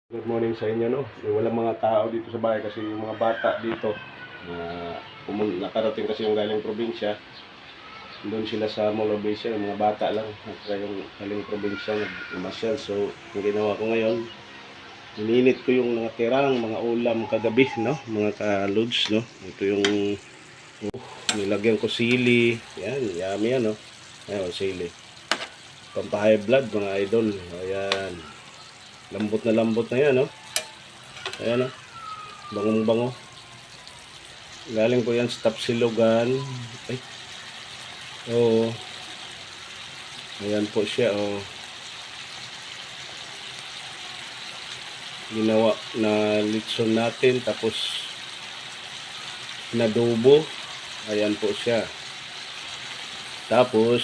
Good morning sa inyo, no? Walang mga tao dito sa bahay kasi yung mga bata dito nakarating kasi yung galing probinsya. Doon sila sa Mall of Asia, yung mga bata lang at yung galing probinsya nagmasyal. So, ang ginawa ko ngayon, ininit ko yung natirang mga ulam kagabi, no? Mga ka-lods, no? Ito yung nilagyan ko sili. Yan, yummy yan, no? Ayan, sili. Pampa-high blood, mga idol. Ayan. Lambot na yan, no? Ayan, no? Bangong-bango. Galing po yan sa Tapsilogan. Ay. Oo. Ayan po siya, oh. Ginawa na litson natin, tapos nadubo. Ayan po siya. Tapos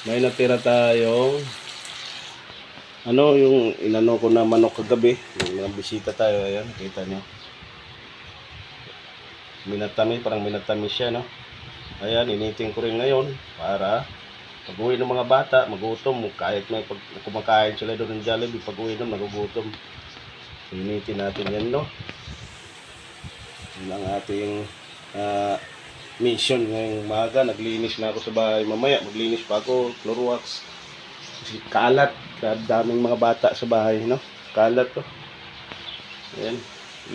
may natira tayong yung inano ko na manok kagabi. Yung mga bisita tayo, ayan, kita nyo. Parang minatamis siya, no? Ayan, initin ko rin ngayon para pag-uwi ng mga bata, magutom. Kahit may kumakain sila doon ng Jollibee, pag-uwi doon, magugutom. Initin natin yan, no? Yun ang ating mission ngayong umaga. Naglinis na ako sa bahay. Mamaya, maglinis pa ako, Clorox. Kasi kalat. Daming mga bata sa bahay, no? Kalat to. Ayan,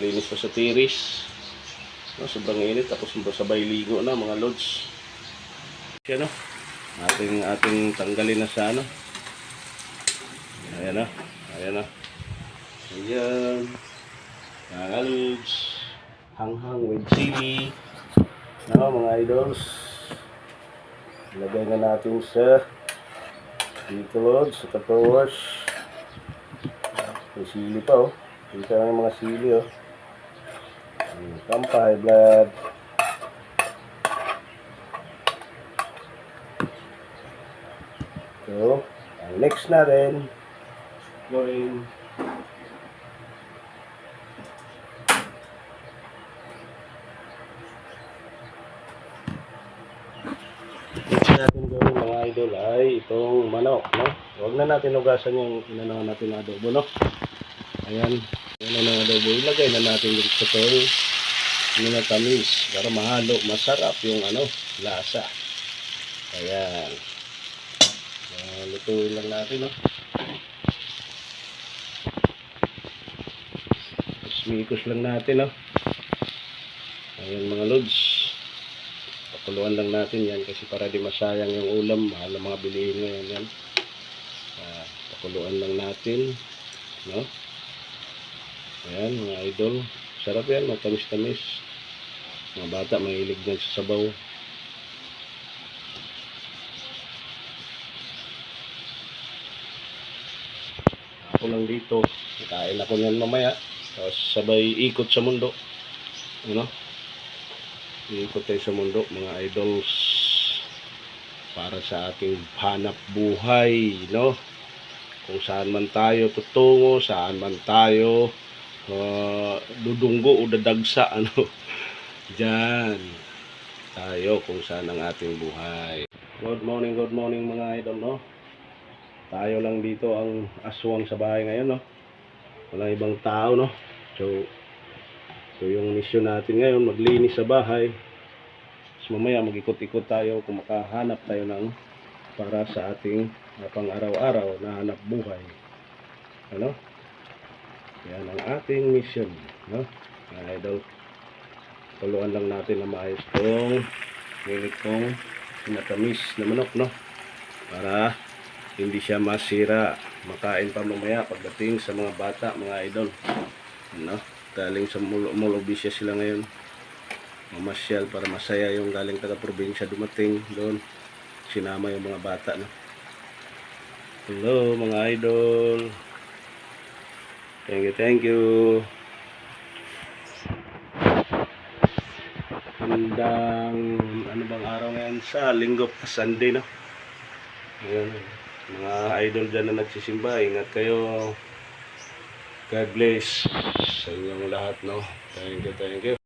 linis pa sa tiris. No, sobrang init, tapos sabay ligo na mga lods. Yan, no? Ating tanggalin na sa ano. Ayan na. Ayan na. Ayan. Mga lods. Hanghang with chili. No, mga idols. Ilagay na natin sa dito lods. Sa tapos may sili pa, oh. Dito na yung mga sili, oh. Pampa-high blood. So, ang next natin, gawin mga idol ay itong manok, no? Huwag na natin ugasan yung inanaw natin na adobo, no? Ayan, yan na adobo. Ilagay na natin yung itong minatamis para mahalo, masarap yung lasa. Ayan. Lutuin lang natin, no? Mikos lang natin, no? Ayan mga lods. Pakuluan lang natin yan kasi para di masayang yung ulam. Mahal na mga bilihin ngayon yan. Pakuluan lang natin, no? Ayan mga idol. Sarap yan, matamis-tamis. Mga bata mahilig dyan sa sabaw. Ako lang dito. Kain ako nyan mamaya. Tapos sabay ikot sa mundo. Ano? Ikot tayo sa mundo mga idols. Para sa ating hanap buhay, no? Kung saan man tayo tutungo, saan man tayo dudunggo o dadagsa, dyan tayo kung saan ang ating buhay. Good morning mga idol, no? Tayo lang dito ang aswang sa bahay ngayon, no? Walang ibang tao, no? So ito yung mission natin ngayon, maglinis sa bahay. Tapos mamaya mag-ikot-ikot tayo kung makahanap tayo ng para sa ating pang araw-araw na hanap buhay. Ano? Yan ang ating mission, no? Mga idol, tuluan lang natin na maayos itong ngilit kong sinatamis na manok, no? Para hindi siya masira. Makain pa mamaya pagdating sa mga bata, mga idol. Ano? Galing sa Mall of Asia sila ngayon. Mamasyal para masaya yung galing taga-probinsya dumating doon. Sinama yung mga bata, no? Hello mga idol. Thank you. Handang bang araw ngayon sa linggo pa, Sunday, no? Ayan, mga idol dyan na nagsisimba, ingat kayo. God bless sa inyong lahat, no? Thank you.